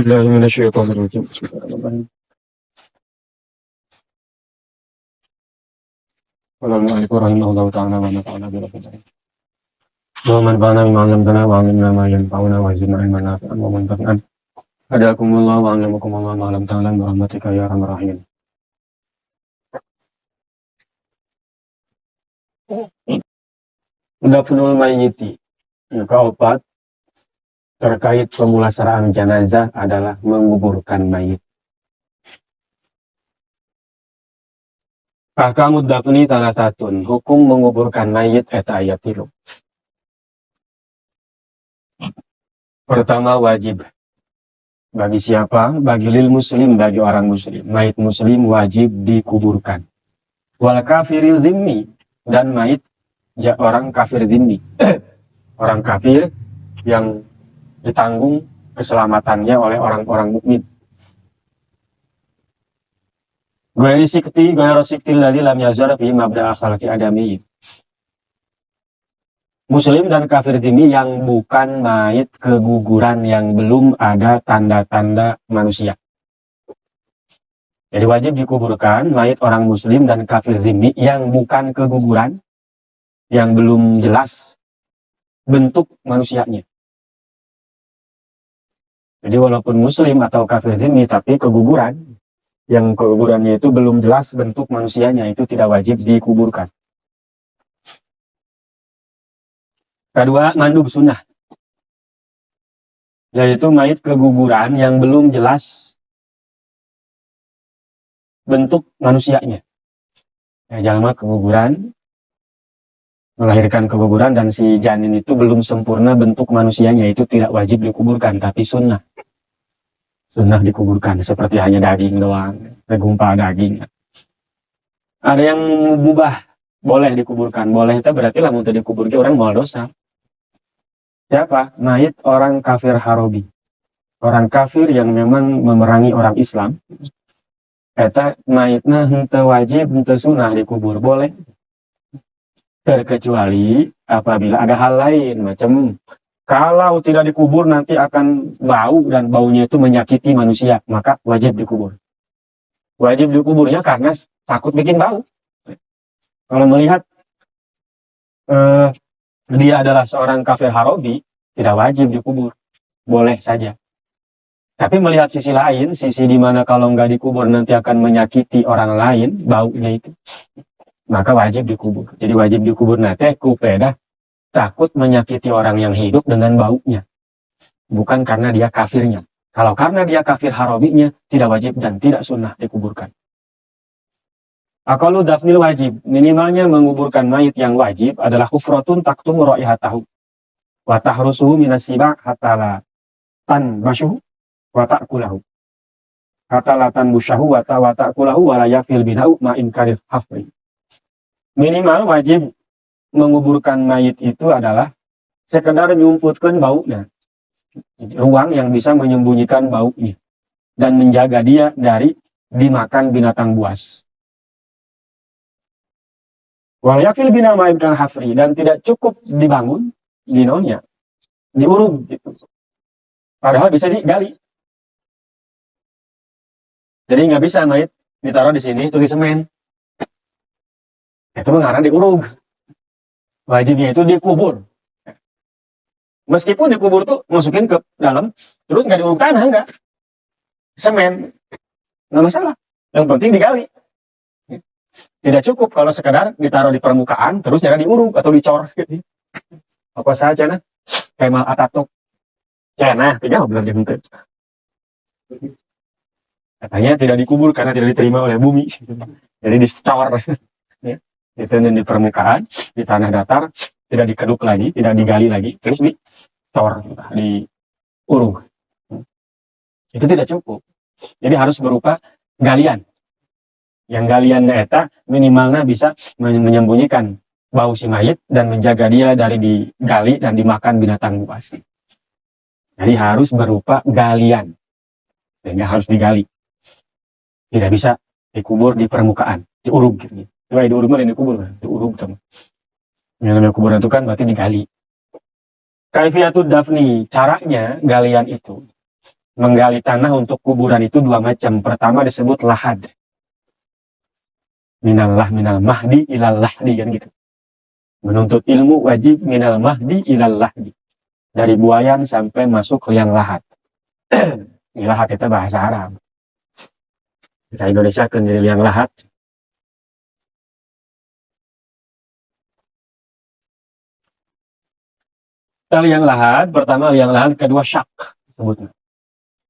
بالله من الشيطان الرجيم بسم الله الرحمن الرحيم قال المؤلف رحمه الله تعالى ونفعنا برحمته اللهم انفعنا بما علمتنا وعلمنا ما ينفعنا وزدنا علما نافعا ومنتفعا هداكم الله وعلمكم الله ما لم تعلم برحمتك يا ارحم الراحمين. Dafnul mayyiti, keempat terkait pemulasaraan jenazah adalah menguburkan mayit. Ahkamud dafni salasatun, hukum menguburkan mayit eta aya tilu. Pertama, wajib. Bagi siapa? Bagi lil muslim, bagi orang muslim. Mayit muslim wajib dikuburkan. Wal kafiril zimmi, dan mayit orang kafir zimmi. Orang kafir yang ditanggung keselamatannya oleh orang-orang mukmin. Ghairi siktil ladzi lam yazar fi mabda'a khalqi adami. Muslim dan kafir zimmi yang bukan mayit keguguran yang belum ada tanda-tanda manusia. Jadi wajib dikuburkan mayit orang muslim dan kafir zimmi yang bukan keguguran, yang belum jelas bentuk manusianya. Jadi walaupun muslim atau kafir zimmi tapi keguguran, yang kegugurannya itu belum jelas bentuk manusianya, itu tidak wajib dikuburkan. Kedua, mandub sunnah, yaitu mayit keguguran yang belum jelas bentuk manusianya. Ya, jalma keguguran, melahirkan keguguran dan si janin itu belum sempurna bentuk manusianya, itu tidak wajib dikuburkan, tapi sunnah. Sunnah dikuburkan, seperti hanya daging doang, segumpal daging. Ada yang mubah, boleh dikuburkan. Boleh itu berarti lah untuk dikuburkan orang mau dosa. Siapa? Mayit orang kafir harobi. Orang kafir yang memang memerangi orang Islam. Eta mayitna henteu wajib, henteu sunnah dikubur. Boleh. Terkecuali apabila ada hal lain. Macam kalau tidak dikubur nanti akan bau dan baunya itu menyakiti manusia. Maka wajib dikubur. Wajib dikuburnya karena takut bikin bau. Kalau melihat dia adalah seorang kafir harobi, tidak wajib dikubur, boleh saja. Tapi melihat sisi lain, sisi dimana kalau nggak dikubur nanti akan menyakiti orang lain, baunya itu, maka wajib dikubur. Jadi wajib dikubur nanti kupeda takut menyakiti orang yang hidup dengan baunya, bukan karena dia kafirnya. Kalau karena dia kafir harobinya, tidak wajib dan tidak sunnah dikuburkan. Aqallu dafnil wajib, minimalnya menguburkan mayit yang wajib adalah hufratun taktum raihatahu wa tahrusuhu minas siba hatta la tanbashu wa ta'kulahu. Hatta la tanbushahu wa ta'kulahu wa la yafil bina'u ma inkaril hafri. Minimal wajib menguburkan mayit itu adalah sekedar nyumputkan baunya. Ruang yang bisa menyembunyikan baunya dan menjaga dia dari dimakan binatang buas. Wal yakil bina ma'imkan hafri, dan tidak cukup dibangun dinonya, diuruk gitu. Padahal bisa digali. Jadi nggak bisa mayit ditaruh di sini terus di semen. Itu mengarah diuruk. Wajibnya itu dikubur. Meskipun dikubur tuh masukin ke dalam, terus nggak diuruk tanah, nggak. Semen, nggak masalah. Yang penting digali. Tidak cukup kalau sekedar ditaruh di permukaan terus jangan diuruk atau dicor gitu. Apa saja nah Kemal Ataturk nah tidak benar gitu. Katanya tidak dikubur karena tidak diterima oleh bumi, jadi dicor ya. Itu di permukaan, di tanah datar, tidak dikeduk lagi, tidak digali lagi, terus dicor, diuruk. Itu tidak cukup, jadi harus berupa galian. Yang galiannya eta minimalnya bisa menyembunyikan bau si mayit dan menjaga dia dari digali dan dimakan binatang buas. Jadi harus berupa galian, sehingga harus digali. Tidak bisa dikubur di permukaan, diuruk gitu. Coba diuruk dan dikubur, diuruk teman. Yang namanya kuburan itu kan berarti digali. Kaifiyatud dafni, caranya galian itu. Menggali tanah untuk kuburan itu dua macam. Pertama disebut lahad. Minal mahdi ilal lahdi, kan gitu. Menuntut ilmu wajib minal mahdi ilal lahdi. Dari buayan sampai masuk ke liang lahat. Lahat itu bahasa Arab. Kita Indonesia kan jadi liang lahat. Liang lahat, pertama liang lahat, kedua syak sebutnya.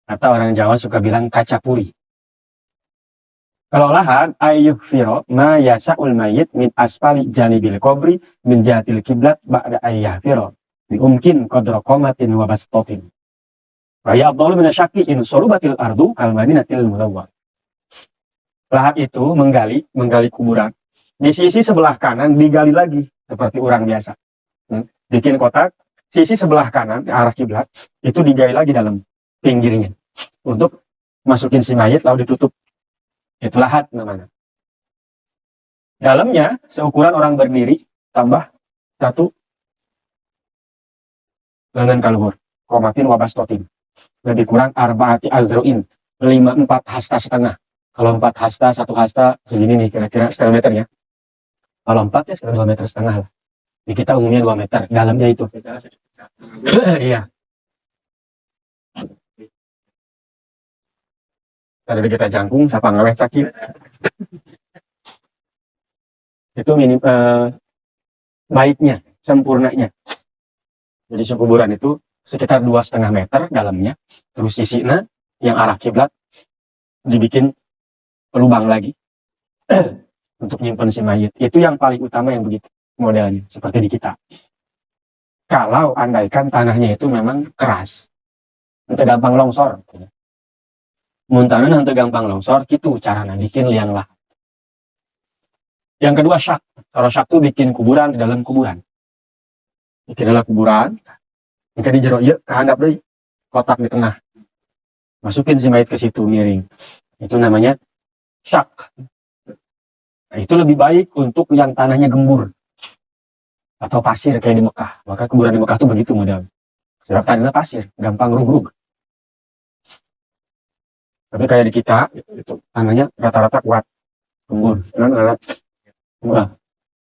Atau orang Jawa suka bilang kaca puri. Kalau lahat, ayyuh firo ma yasa'ul mayit min asfali janibil kubri min jahatil kiblat ba'da ayyah firo. Mungkin qadra qomatin wa bastotin. Wa ya'abdalu minasyaki in solubatil ardu kalmadinatil mulawwar. Lahat itu menggali kuburan. Di sisi sebelah kanan digali lagi seperti orang biasa. Bikin kotak, sisi sebelah kanan arah kiblat itu digali lagi dalam pinggirnya untuk masukin si mayit lalu ditutup. Itu lahat namanya. Dalamnya seukuran orang berdiri tambah satu lengan kaluhur, komatin wabastotin. Lebih kurang arbaati azruin, 4 hasta setengah. Kalau 4 hasta, 1 hasta segini nih kira-kira setengah meter ya. Kalau 4 ya sekitar 2 meter setengah lah. Di kita umumnya 2 meter, dalamnya itu. Iya. Tadi kita jangkung, siapa ngawet sakit. Itu baiknya, sempurnanya. Jadi kuburan itu sekitar 2,5 meter dalamnya. Terus sisinya yang arah kiblat dibikin lubang lagi untuk nyimpen si mayit. Itu yang paling utama yang begitu modelnya, seperti di kita. Kalau andaikan tanahnya itu memang keras, nanti gampang longsor. Muntahnya nanti gampang longsor, gitu caranya bikin liang lahat. Yang kedua syak. Kalau syak itu bikin kuburan di dalam kuburan. Bikin dalam kuburan, jika di jero iya, kehandap deh kotak di tengah. Masukin si mayit ke situ miring. Itu namanya syak. Nah, itu lebih baik untuk yang tanahnya gembur atau pasir kayak di Mekah. Maka kuburan di Mekah itu begitu model. Sebab tanahnya pasir, gampang rugrug. Tapi kayak di kita, itu tanahnya rata-rata kuat, gembur.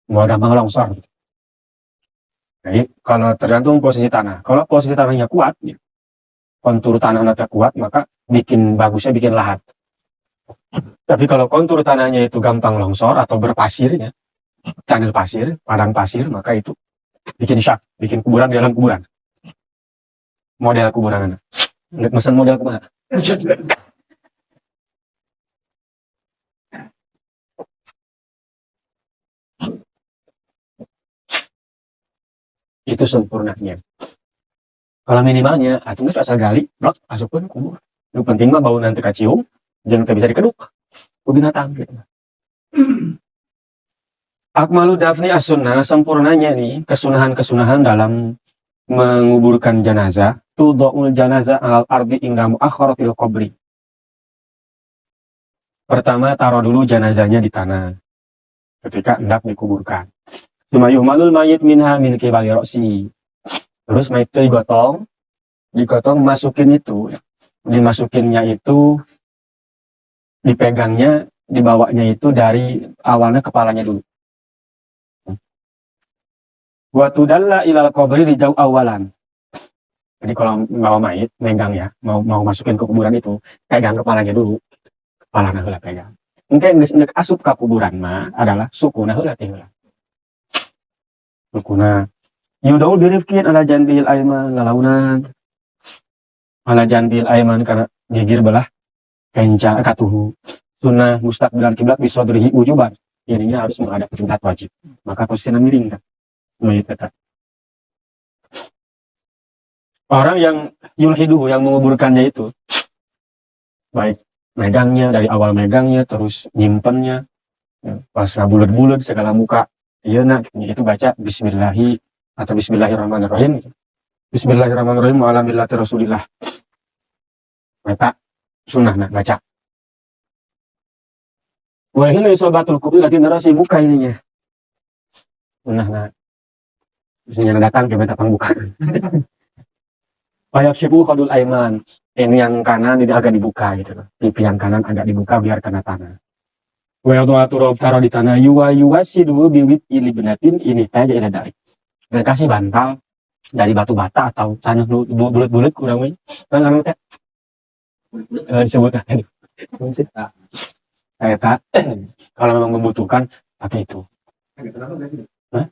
Mau gampang longsor. Jadi kalau tergantung posisi tanah. Kalau posisi tanahnya kuat, kontur tanahnya kuat, maka bagusnya bikin lahat. Tapi kalau kontur tanahnya itu gampang longsor atau berpasir, ya, channel pasir, padang pasir, maka itu bikin syak, bikin kuburan di dalam kuburan. Model kuburan. Lihat mesen model kuburan. Itu sempurnanya. Kalau minimalnya, itu nggak asal gali, blok, masukkan kubur. Yang penting mah bau nanti kacium, jangan bisa dikeduk. Ku binatang gitu. Akmalu dafni as-sunnah, sempurnanya nih, kesunahan-kesunahan dalam menguburkan jenazah, tudu'ul janazah al ardi inda mu'akharatil qabri. Pertama, taruh dulu jenazahnya di tanah ketika hendak dikuburkan. Sumayuhmalul mayit minha min kibali roksi. Terus mayit itu digotong, masukin itu, dimasukinnya itu, dipegangnya, dibawanya itu dari awalnya kepalanya dulu. Wa tudalla ilal qabri di jauh awalan. Jadi kalau bawa mayit, megang ya, mau masukin ke kuburan itu, pegang kepalanya dulu. Kepalanya heula pegang. Mungkin geus asup ke kuburan mah adalah sukuna heula teh heula. Sukuna yudau birifkin ala janbil aiman lalaunan. Ala janbil aiman karena gigir belah kenca katuhu. Sunnah mustaqbilan kiblat bisodrihi ujuban. Ininya harus menghadap ke kiblat wajib. Maka posisinya miring kan. Mayit tetap. Orang yang yulhiduhu, yang menguburkannya itu, baik megangnya, dari awal megangnya, terus nyimpennya, pas bulat-bulat segala muka, iya nak, itu baca bismillahi atau bismillahirrahmanirrahim. Bismillahirrahmanirrahim wa ala millati rasulillah. Meta sunnah nak baca. Wa hilu isobatul kubri lati narasi buka ininya. Sunnah nak. Biasanya datang ke meta pangbukaan. Wayakshifu khadul aiman. Ini yang kanan ini agak dibuka gitu loh. Pipi yang kanan agak dibuka biar kena tanah. Wa yadhatu taruh di tanah yuwasidu biwit ilibnatin ini aja ila dari. Dan kasih bantal dari batu bata atau tanah bulat-bulat kurang lebih. Kan teh disebut tadi. Kayak kalau memang membutuhkan pakai itu. Hah?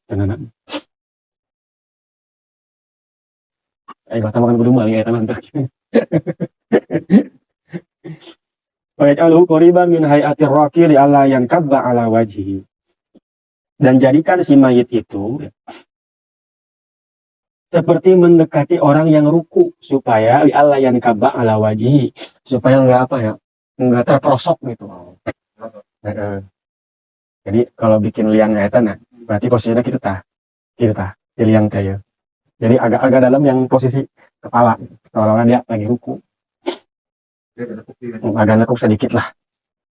Tenang. Bata makan kudu mali eta mantap. Wa yaj'aluhu qariban min hay'atir raqi li alla yankabba ala wajhihi. Dan jadikan si mayit itu seperti mendekati orang yang ruku supaya li alla yankabba ala wajhihi, supaya enggak apa ya, enggak terperosok gitu. Jadi kalau bikin liang eta nah, berarti posisinya kita tah di liang kayak. Jadi agak-agak dalam yang posisi kepala, seolah-olah dia lagi ruku. Agak nekuk sedikit lah.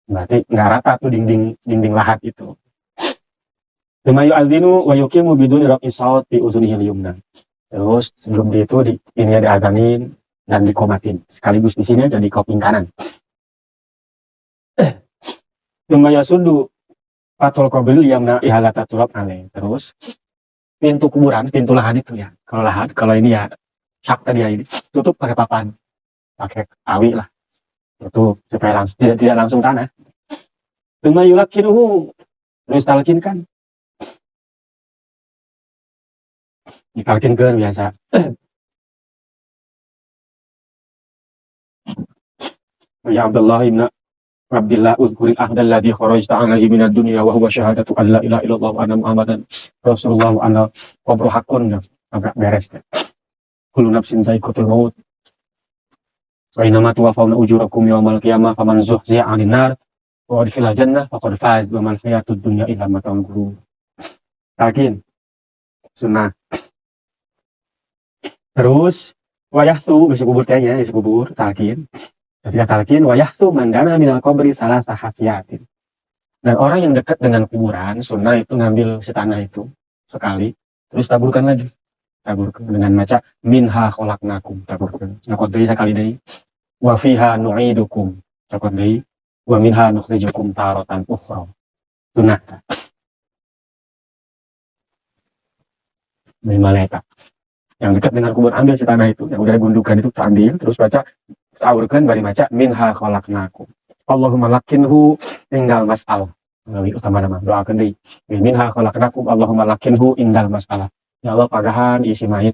Berarti nggak rata tuh dinding lahat itu. Tsumma yu'adzinu wa yuqimu biduni raf'i shaut fi uzunihil yumna. Terus sebelum itu ini diadanin dan dikomatin. Sekaligus di sini jadi kuping kanan. Tsumma yasuddu fatul qabil yamna ihalata turab alaih. Terus pintu kuburan, pintu lahat itu ya. Kalau lahat, kalau ini ya syak tadi ya ini tutup pakai papan, pakai awi lah. Tutup supaya langsung tidak langsung tanah. Tsumma yulakkinuhu, terus talkinkan. Ditalkinkan biasa. Ya Abdullah uzkuril ahdal ladzi kharajta alaihi minad dunya wa huwa syahadatu an la ilaha illallah wa anna muhammadan rasulullah wa anna qabru haqqun. Agak beres deh. Kullu nafsin za'iqatul maut. Wa innama tuwaffawna ujurakum yawmal qiyamah faman zuhziha 'anil nar wa udkhilal jannah faqad faz wa mal hayatud dunya illa mata'ul ghurur. Talqin sunnah. Terus wayahsu isi kubur tanya, isi kubur talqin. Ketika talqin wayahsu mandana minal qabri salah sahasiatin. Dan orang yang dekat dengan kuburan sunnah itu ngambil si tanah itu sekali, terus taburkan lagi. Taburkan dengan maca minha khalaqnakum, taburkan. Nakot deui sakali deui. Wa fiha nu'idukum, takot deui. Wa minha nukhrijukum taratan ukhra. Sunnah. Dari malaikat yang dekat dengan kubur ambil si tanah itu yang udah gundukan itu ambil terus baca taurkan bari maca minha khalaqnakum Allahumma lakinhu tinggal mas'alah melalui utama nama doakan deui minha khalaqnakum Allahumma lakinhu indal mas'alah ya Allah pagahan isi mayit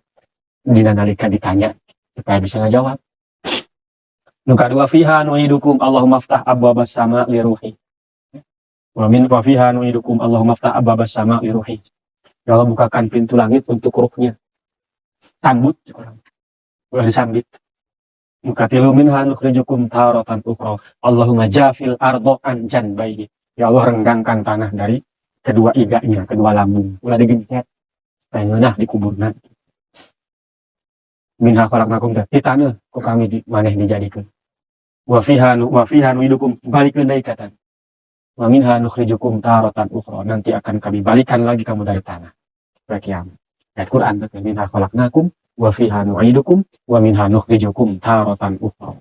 dina nalika ditanya supaya bisa ngajawab. Nu kadua fiha nu'idukum Allahumma aftah abwabas sama li ruhi wa min fiha nu'idukum Allahumma aftah abwabas sama li ruhi. Ya Allah bukakan pintu langit untuk ruhnya. Sambut udah disambit. Mukatilu minha nukhrijukum taratan ukhra. Allahumma jafil ardo an janbayhi. Ya Allah renggangkan tanah dari kedua iganya, kedua lambung. Ulah digencet. Supaya ngeunah dikuburna. Minha khalaqnakum di tanah ku kami di maneh dijadikeun. Wa fiha nu'idukum balikeun deui ka tanah. Wa minha nukhrijukum taratan ukhra. Nanti akan kami balikan lagi kamu dari tanah. Kiamat. Ayat Quran minha khalaqnakum wa fiha nu'idukum wa minha nukhrijukum taratan ukhra.